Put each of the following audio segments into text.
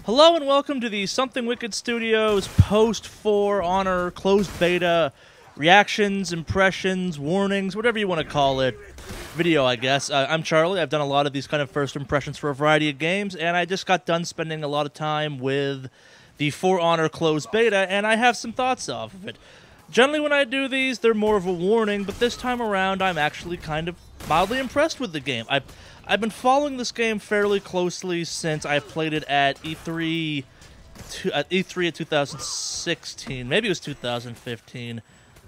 Hello and welcome to the Something Wicked Studios post For Honor closed beta reactions, impressions, warnings, whatever you want to call it, video, I guess. I'm Charlie. I've done a lot of these kind of first impressions for a variety of games, and I just got done spending a lot of time with the For Honor closed beta, and I have some thoughts off of it. Generally, when I do these, they're more of a warning, but this time around, I'm actually kind of mildly impressed with the game. I've been following this game fairly closely since I played it at E3 of 2016. Maybe it was 2015.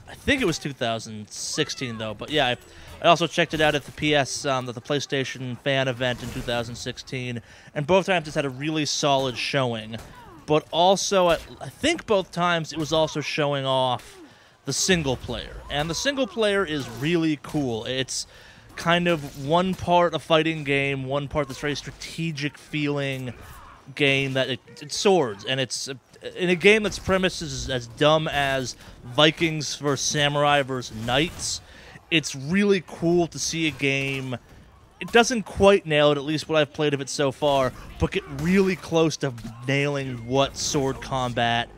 I think it was 2016 though. But yeah, I also checked it out at the PlayStation fan event in 2016, and both times it's had a really solid showing. But also, I think both times it was also showing off the single player, and the single player is really cool. It's kind of one part a fighting game, one part this very strategic feeling game that it's swords, and it's in a game that's premise is as dumb as Vikings versus Samurai versus Knights. It's really cool to see a game. It doesn't quite nail it, at least what I've played of it so far, but get really close to nailing what sword combat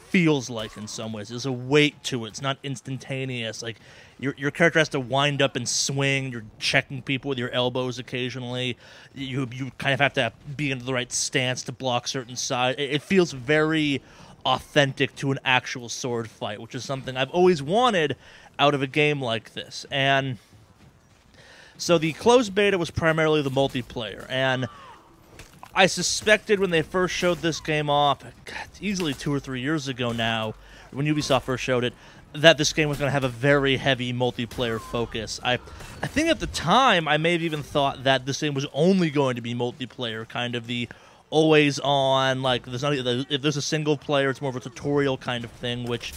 feels like in some ways. There's a weight to it. It's not instantaneous. Like, your character has to wind up and swing. You're checking people with your elbows occasionally. You kind of have to be in the right stance to block certain sides. It feels very authentic to an actual sword fight, which is something I've always wanted out of a game like this. And so the closed beta was primarily the multiplayer, and I suspected when they first showed this game off, easily 2 or 3 years ago now, when Ubisoft first showed it, that this game was going to have a very heavy multiplayer focus. I think at the time, I may have even thought that this game was only going to be multiplayer, kind of the always-on, like, if there's a single player, it's more of a tutorial kind of thing, which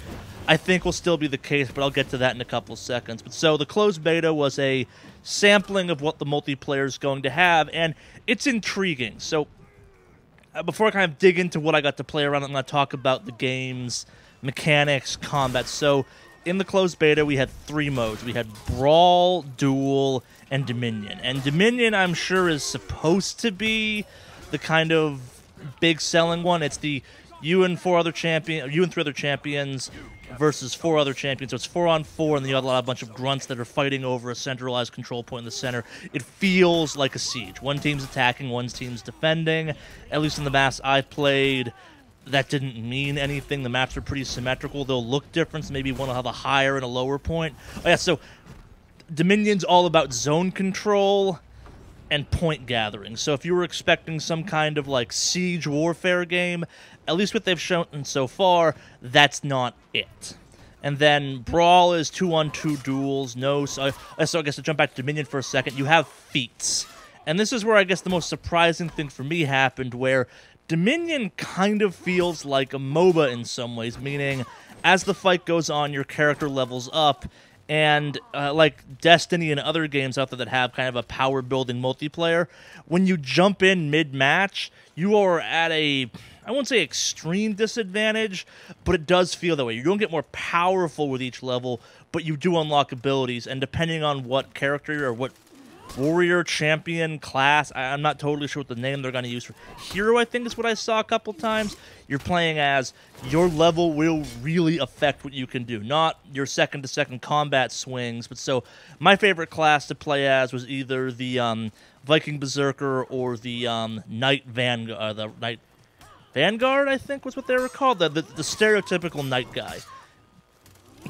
I think will still be the case, but I'll get to that in a couple of seconds. But so the closed beta was a sampling of what the multiplayer is going to have, and it's intriguing. So before I kind of dig into what I got to play around, I'm going to talk about the game's mechanics, combat. So in the closed beta, we had 3 modes. We had Brawl, Duel, and Dominion. And Dominion, I'm sure, is supposed to be the kind of big selling one. It's the you and 3 other champions versus 4 other champions. So it's 4-on-4, and then you have a bunch of grunts that are fighting over a centralized control point in the center. It feels like a siege. One team's attacking, one team's defending. At least in the maps I've played, that didn't mean anything. The maps are pretty symmetrical. They'll look different, so maybe one will have a higher and a lower point. Oh yeah, so Dominion's all about zone control and point gathering. So if you were expecting some kind of like siege warfare game, at least what they've shown so far, that's not it. And then Brawl is 2-on-2 duels. So I guess to jump back to Dominion for a second, you have feats. And this is where I guess the most surprising thing for me happened, where Dominion kind of feels like a MOBA in some ways, meaning as the fight goes on, your character levels up, and like Destiny and other games out there that have kind of a power-building multiplayer, when you jump in mid-match, you are at a, I won't say extreme disadvantage, but it does feel that way. You don't get more powerful with each level, but you do unlock abilities, and depending on what character or what warrior, champion, class, I'm not totally sure what the name they're going to use for hero, I think is what I saw a couple times. You're playing as, your level will really affect what you can do, not your second-to-second combat swings. But so my favorite class to play as was either the Viking Berserker or the Knight Vanguard. The Knight Vanguard, I think, was what they were called. The stereotypical knight guy.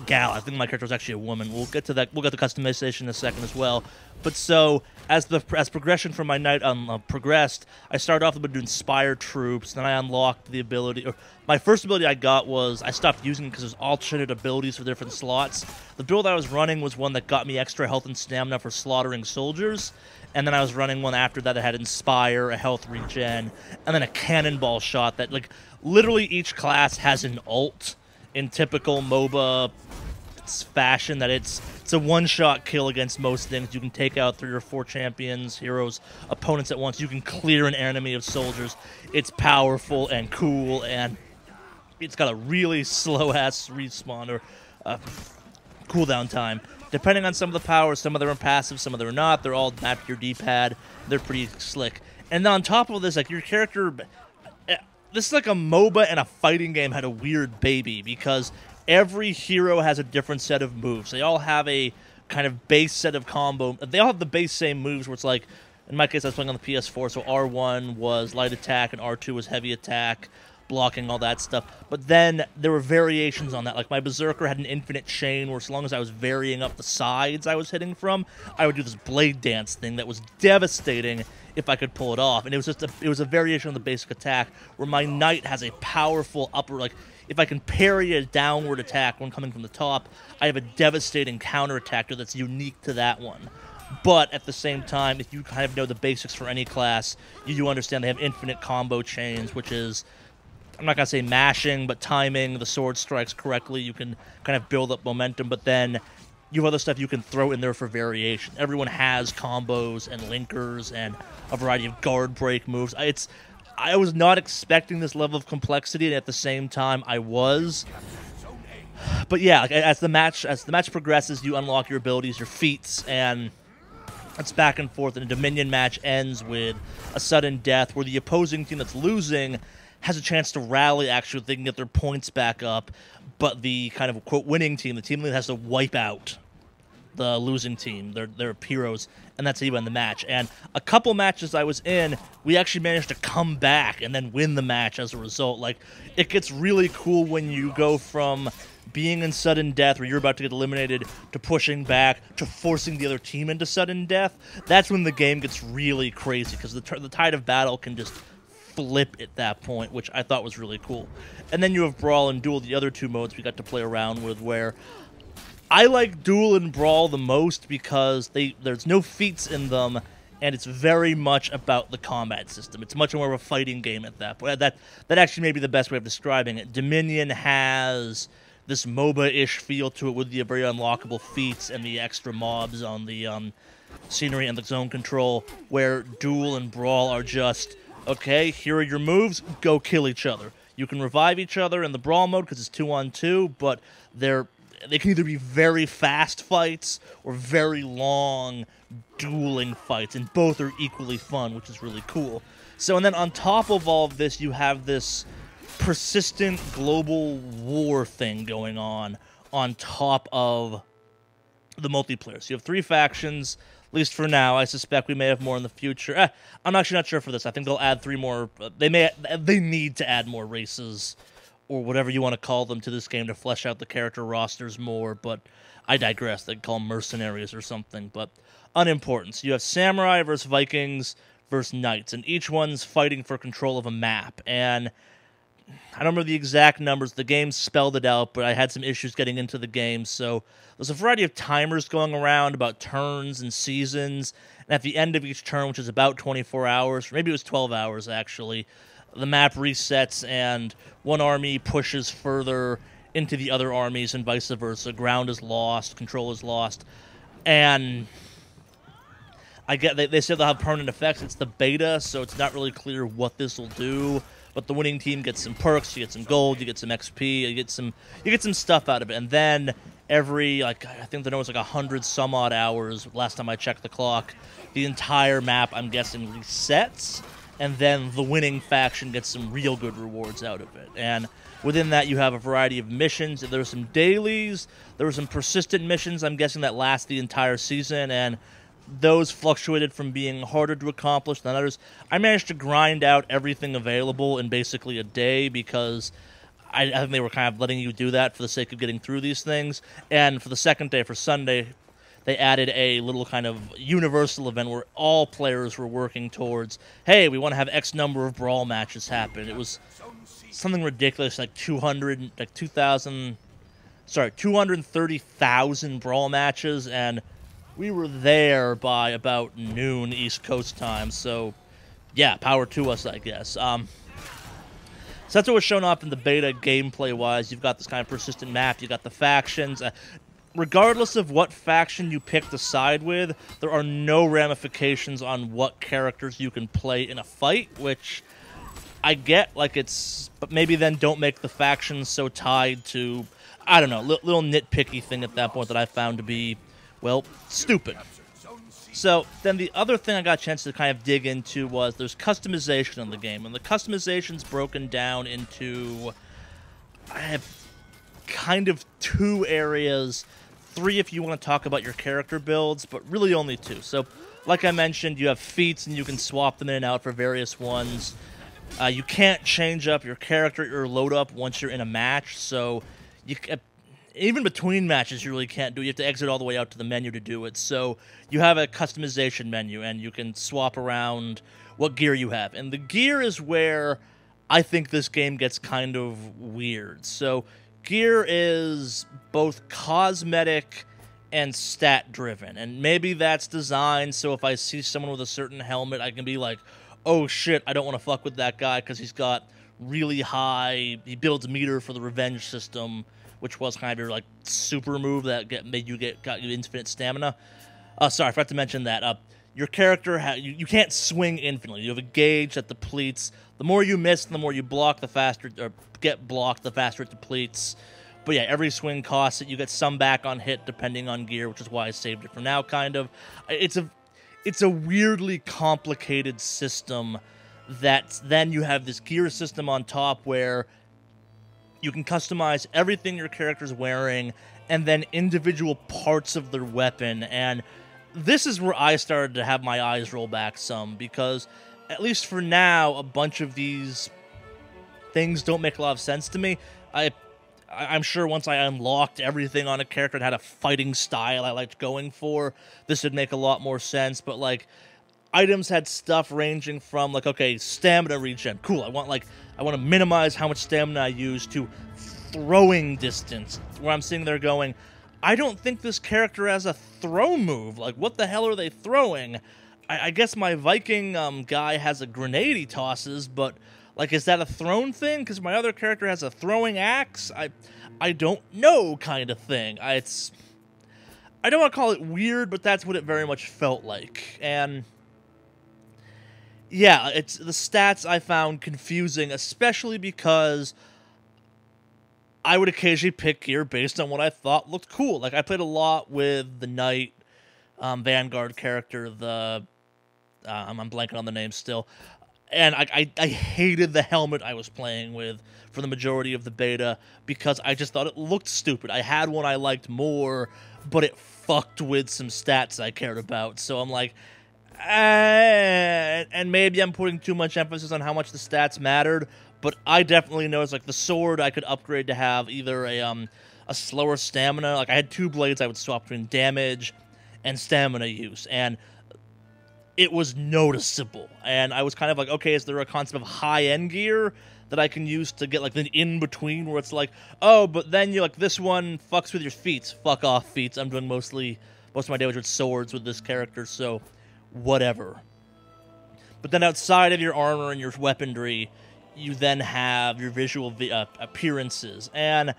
Gal, I think my character was actually a woman. We'll get to that. We'll get to customization in a second as well. But so as progression from my knight progressed, I started off with doing Inspire troops. Then I unlocked the ability. Or my first ability I got was I stopped using it because there's alternate abilities for different slots. The build I was running was one that got me extra health and stamina for slaughtering soldiers. And then I was running one after that had Inspire, a health regen, and then a cannonball shot that, like, literally each class has an ult in typical MOBA fashion, that it's a one-shot kill against most things. You can take out 3 or 4 champions, heroes, opponents at once. You can clear an enemy of soldiers. It's powerful and cool, and it's got a really slow-ass respawn or cooldown time. Depending on some of the powers, some of them are passive, some of them are not. They're all mapped to your D-pad. They're pretty slick. And on top of this, like, your character, this is like a MOBA and a fighting game had a weird baby, because every hero has a different set of moves. They all have a kind of base set of combo. They all have the base same moves, where it's like, in my case, I was playing on the PS4, so R1 was light attack and R2 was heavy attack, blocking, all that stuff. But then there were variations on that. Like my Berserker had an infinite chain, where as long as I was varying up the sides I was hitting from, I would do this blade dance thing that was devastating if I could pull it off. And it was a variation of the basic attack, where my Knight has a powerful upper, like, if I can parry a downward attack when coming from the top, I have a devastating counterattack that's unique to that one. But at the same time, if you kind of know the basics for any class, you do understand they have infinite combo chains, which is, I'm not going to say mashing, but timing the sword strikes correctly. You can kind of build up momentum, but then you have other stuff you can throw in there for variation. Everyone has combos and linkers and a variety of guard break moves. I was not expecting this level of complexity, and at the same time, I was. But yeah, as the match progresses, you unlock your abilities, your feats, and it's back and forth. And a Dominion match ends with a sudden death, where the opposing team that's losing has a chance to rally, actually, if they can get their points back up. But the kind of, quote, winning team, the team that has to wipe out the losing team, their heroes, and that's how you end the match. And a couple matches I was in, we actually managed to come back and then win the match as a result. Like, it gets really cool when you go from being in sudden death, where you're about to get eliminated, to pushing back, to forcing the other team into sudden death. That's when the game gets really crazy, because the tide of battle can just flip at that point, which I thought was really cool. And then you have Brawl and Duel, the other two modes we got to play around with, where I like Duel and Brawl the most because there's no feats in them, and it's very much about the combat system. It's much more of a fighting game at that point. That actually may be the best way of describing it. Dominion has this MOBA-ish feel to it, with the very unlockable feats and the extra mobs on the scenery and the zone control, where Duel and Brawl are just, okay, here are your moves, go kill each other. You can revive each other in the Brawl mode because it's 2-on-2, but they can either be very fast fights or very long dueling fights, and both are equally fun, which is really cool. So, and then on top of all of this, you have this persistent global war thing going on top of the multiplayer. So you have 3 factions, at least for now. I suspect we may have more in the future. I'm actually not sure for this. I think they'll add 3 more. They need to add more races, or whatever you want to call them, to this game to flesh out the character rosters more, but I digress. They call them mercenaries or something, but unimportant. So you have Samurai versus Vikings versus Knights, and each one's fighting for control of a map, and I don't remember the exact numbers. The game spelled it out, but I had some issues getting into the game, so there's a variety of timers going around about turns and seasons, and at the end of each turn, which is about 24 hours, or maybe it was 12 hours, actually, the map resets, and one army pushes further into the other armies, and vice versa. Ground is lost, control is lost, and they said they'll have permanent effects. It's the beta, so it's not really clear what this will do. But the winning team gets some perks, you get some gold, you get some XP, you get some stuff out of it. And then every, like, I think the number was like 100 some odd hours, last time I checked the clock, the entire map, I'm guessing, resets, and then the winning faction gets some real good rewards out of it. And within that, you have a variety of missions. There were some dailies, there were some persistent missions, I'm guessing, that last the entire season, and those fluctuated from being harder to accomplish than others. I managed to grind out everything available in basically a day, because I think they were kind of letting you do that for the sake of getting through these things. And for the second day, for Sunday, they added a little kind of universal event where all players were working towards, hey, we want to have X number of Brawl matches happen. It was something ridiculous, like 230,000 Brawl matches, and we were there by about noon East Coast time, so yeah, power to us, I guess. So that's what was shown off in the beta gameplay-wise. You've got this kind of persistent map, you've got the factions. Regardless of what faction you pick to side with, there are no ramifications on what characters you can play in a fight, which I get, like, but maybe then don't make the factions so tied to, I don't know, little nitpicky thing at that point that I found to be, well, stupid. So then the other thing I got a chance to kind of dig into was there's customization in the game, and the customization's broken down into, I have kind of 2 areas, 3 if you want to talk about your character builds, but really only 2. So like I mentioned, you have feats and you can swap them in and out for various ones. You can't change up your character or load up once you're in a match, so you even between matches you really can't do it. You have to exit all the way out to the menu to do it. So you have a customization menu, and you can swap around what gear you have. And the gear is where I think this game gets kind of weird. So gear is both cosmetic and stat-driven, and maybe that's designed so if I see someone with a certain helmet, I can be like, oh shit, I don't want to fuck with that guy because he's got really high, he builds meter for the revenge system, which was kind of your like super move that got you infinite stamina. Sorry, I forgot to mention that. Your character, you can't swing infinitely. You have a gauge that depletes. The more you miss, the more you block, the faster, or get blocked, the faster it depletes. But yeah, every swing costs it. You get some back on hit depending on gear, which is why I saved it for now, kind of. It's a weirdly complicated system that then you have this gear system on top where you can customize everything your character's wearing and then individual parts of their weapon. And this is where I started to have my eyes roll back some, because at least for now, a bunch of these things don't make a lot of sense to me. I'm sure once I unlocked everything on a character and had a fighting style I liked going for, this would make a lot more sense. But like, items had stuff ranging from like, okay, stamina regen, cool. I want to minimize how much stamina I use, to throwing distance, where I'm sitting there going, I don't think this character has a throw move. Like, what the hell are they throwing? I guess my Viking guy has a grenade he tosses, but like, is that a thrown thing? Because my other character has a throwing axe? I don't know, kind of thing. I don't want to call it weird, but that's what it very much felt like. And yeah, it's the stats I found confusing, especially because I would occasionally pick gear based on what I thought looked cool. Like, I played a lot with the Knight Vanguard character, I'm blanking on the name still. And I hated the helmet I was playing with for the majority of the beta because I just thought it looked stupid. I had one I liked more, but it fucked with some stats I cared about. So I'm like, and maybe I'm putting too much emphasis on how much the stats mattered, but I definitely noticed, like, the sword I could upgrade to have either a slower stamina. Like, I had 2 blades I would swap between damage and stamina use, and it was noticeable. And I was kind of like, okay, is there a concept of high-end gear that I can use to get, like, the in-between where it's like, oh, but then you like, this one fucks with your feats. Fuck off, feats. I'm doing most of my damage with swords with this character, so whatever. But then outside of your armor and your weaponry, you then have your visual appearances. And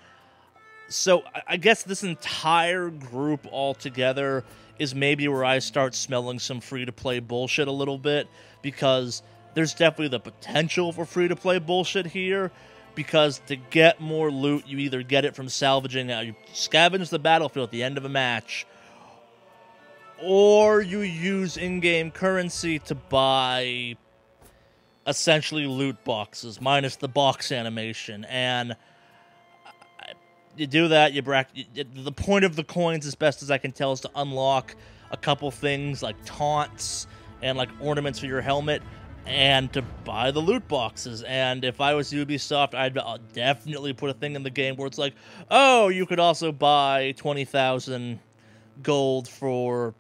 so I guess this entire group altogether is maybe where I start smelling some free-to-play bullshit a little bit, because there's definitely the potential for free-to-play bullshit here, because to get more loot, you either get it from salvaging, you scavenge the battlefield at the end of a match, or you use in-game currency to buy essentially loot boxes, minus the box animation. And you do that, the point of the coins, as best as I can tell, is to unlock a couple things like taunts and like ornaments for your helmet, and to buy the loot boxes. And if I was Ubisoft, I'd definitely put a thing in the game where it's like, oh, you could also buy 20,000 gold for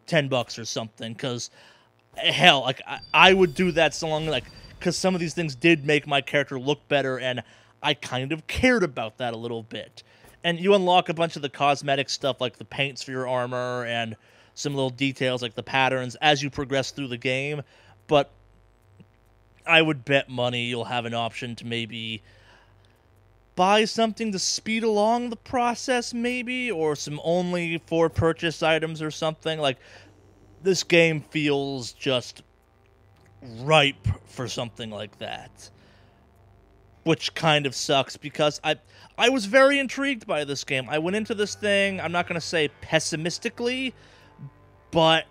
$10 or something, because hell, like, I would do that so long, like, because some of these things did make my character look better, and I kind of cared about that a little bit. And you unlock a bunch of the cosmetic stuff, like the paints for your armor and some little details like the patterns as you progress through the game. But I would bet money you'll have an option to maybe buy something to speed along the process, maybe, or some only for purchase items or something. Like, this game feels just ripe for something like that, which kind of sucks, because I was very intrigued by this game. I went into this thing, I'm not going to say pessimistically, but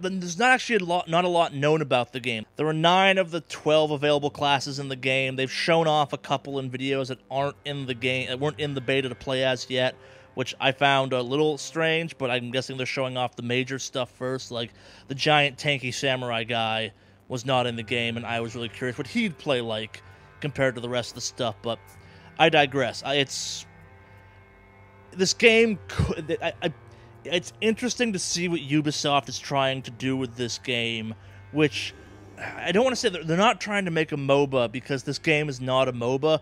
there's not actually not a lot known about the game. There are 9 of the 12 available classes in the game. They've shown off a couple in videos that aren't in the game, that weren't in the beta to play as yet, which I found a little strange, but I'm guessing they're showing off the major stuff first. Like, the giant tanky samurai guy was not in the game, and I was really curious what he'd play like compared to the rest of the stuff, but I digress. This game, it's interesting to see what Ubisoft is trying to do with this game, which I don't want to say they're not trying to make a MOBA, because this game is not a MOBA,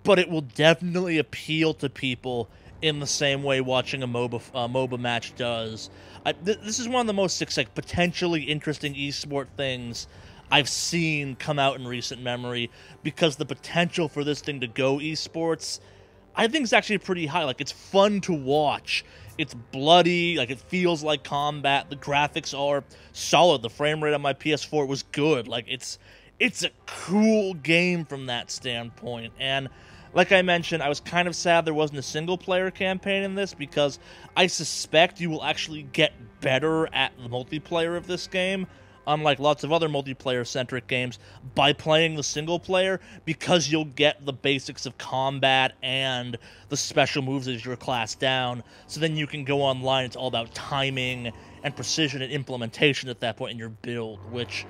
but it will definitely appeal to people in the same way watching a MOBA match does. This is one of the most potentially interesting esport things I've seen come out in recent memory, because the potential for this thing to go esports, I think, is actually pretty high. Like, it's fun to watch. It's bloody, like, it feels like combat. The graphics are solid. The frame rate on my PS4 was good. Like, it's a cool game from that standpoint. And like I mentioned, I was kind of sad there wasn't a single-player campaign in this, because I suspect you will actually get better at the multiplayer of this game, unlike lots of other multiplayer-centric games, by playing the single-player, because you'll get the basics of combat and the special moves as your class down, so then you can go online. It's all about timing and precision and implementation at that point in your build, which,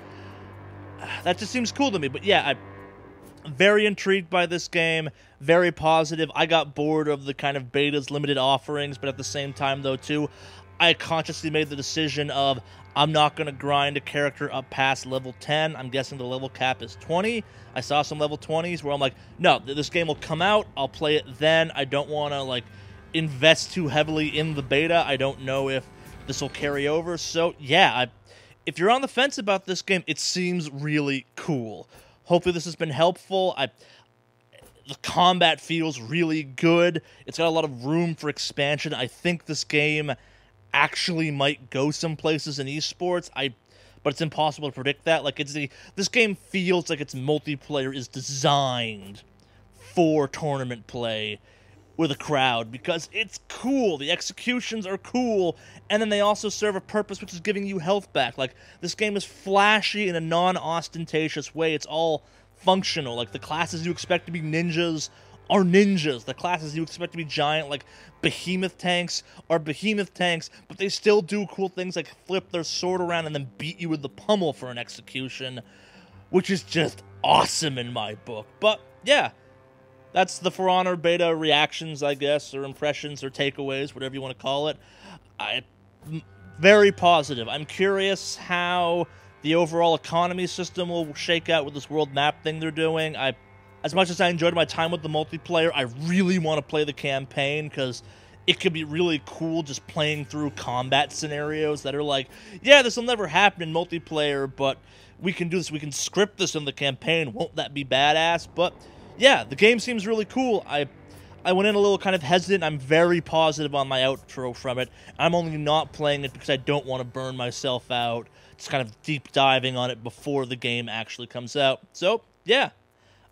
that just seems cool to me. But yeah, I'm very intrigued by this game, very positive. I got bored of the kind of beta's limited offerings, but at the same time, though, too, I consciously made the decision of, I'm not going to grind a character up past level 10. I'm guessing the level cap is 20. I saw some level 20s where I'm like, no, this game will come out, I'll play it then. I don't want to, like, invest too heavily in the beta. I don't know if this will carry over. So, yeah, if you're on the fence about this game, it seems really cool. Hopefully this has been helpful. The combat feels really good. It's got a lot of room for expansion. I think this game actually might go some places in esports. But it's impossible to predict that. Like, this game feels like its multiplayer is designed for tournament play with a crowd, because it's cool. The executions are cool, and then they also serve a purpose, which is giving you health back. Like, this game is flashy in a non-ostentatious way. It's all functional. Like, the classes you expect to be ninjas are ninjas. The classes you expect to be giant, like behemoth tanks, are behemoth tanks, but they still do cool things like flip their sword around and then beat you with the pummel for an execution, which is just awesome in my book. But yeah, that's the For Honor beta reactions, I guess, or impressions, or takeaways, whatever you want to call it. I'm very positive. I'm curious how the overall economy system will shake out with this world map thing they're doing. As much as I enjoyed my time with the multiplayer, I really want to play the campaign, because it could be really cool just playing through combat scenarios that are like, yeah, this will never happen in multiplayer, but we can do this. We can script this in the campaign. Won't that be badass? But yeah, the game seems really cool. I went in a little kind of hesitant. I'm very positive on my outro from it. I'm only not playing it because I don't want to burn myself out, just kind of deep diving on it before the game actually comes out. So yeah,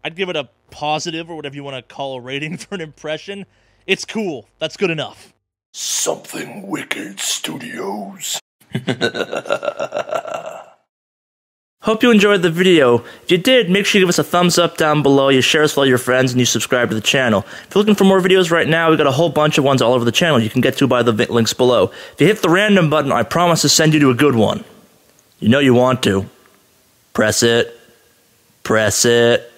I'd give it a positive, or whatever you want to call a rating for an impression. It's cool. That's good enough. Something Wicked Studios. Hope you enjoyed the video. If you did, make sure you give us a thumbs up down below, you share us with all your friends, and you subscribe to the channel. If you're looking for more videos right now, we've got a whole bunch of ones all over the channel you can get to by the links below. If you hit the random button, I promise to send you to a good one. You know you want to. Press it. Press it.